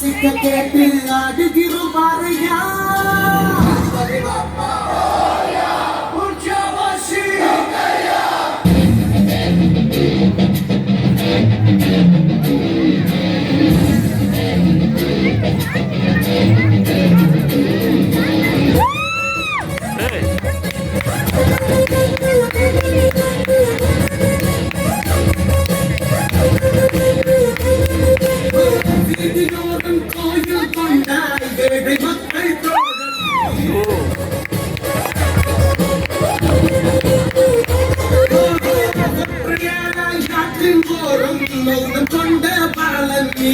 வாசிக்க கேட்டு ஆடுகிறோம் பாறையா கோயில் கொண்டாய் ஏழை மக்கள் காற்றின் போரும் மௌனம் கொண்ட பாலன் நீ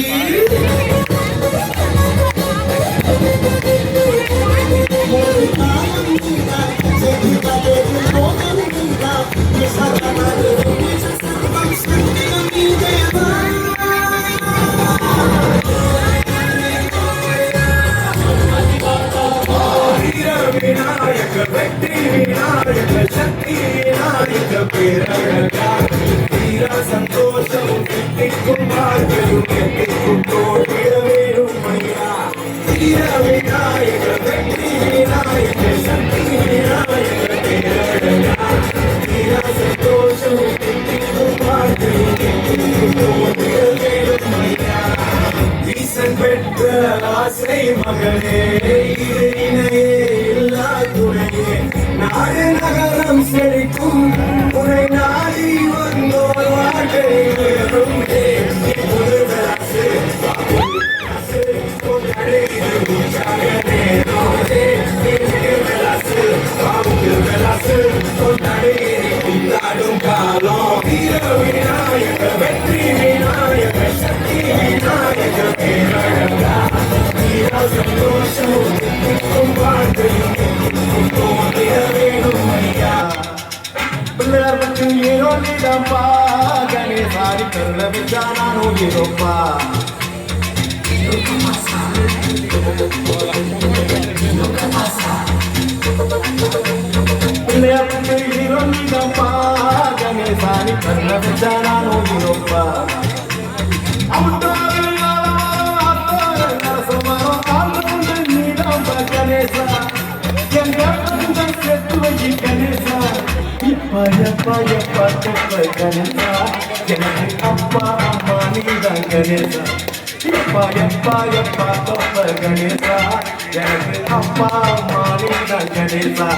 விநாயக வெற்றி விநாயக சக்தி விநாயக பேரழகா வீர சந்தோஷமும் தித்திக்கும் வாழ்க்கையும் எத்திக்கும் தோற்றிட வேணும் ஐயா வீர விநாயக வெற்றி விநாயக சக்தி விநாயக பேரழகா வீர சந்தோஷமும் தித்திக்கும் வாழ்க்கையும் எத்திக்கும் தோற்றிட வேணும் ஐயா வீசன் பெற்ற ஆசை மகனே இணையே நாடு நகரம் செழிக்கும் உரை நாடி வந்தோர் வாழ்க்கை உயரும் கொண்டாடும் காலம் வீர விநாயக வெற்றி விநாயக சக்தி விநாயக பேரழகா வீர சந்தோஷம் வாழ்க்கையும் ஈரோப்பா கணேசாரி கருள விச்சானோ ஈரோப்பா பிள்ளையாருக்கு ஈரோப்பா கணேசாரி கருள விச்சானோ ஈரோப்பா கணேசா கணேசா Payapa Ganesa, எனக்கு அப்பா அம்மா நீதான் கணேசா Payapa Ganesa, எனக்கு அப்பா அம்மா நீதான் கணேசா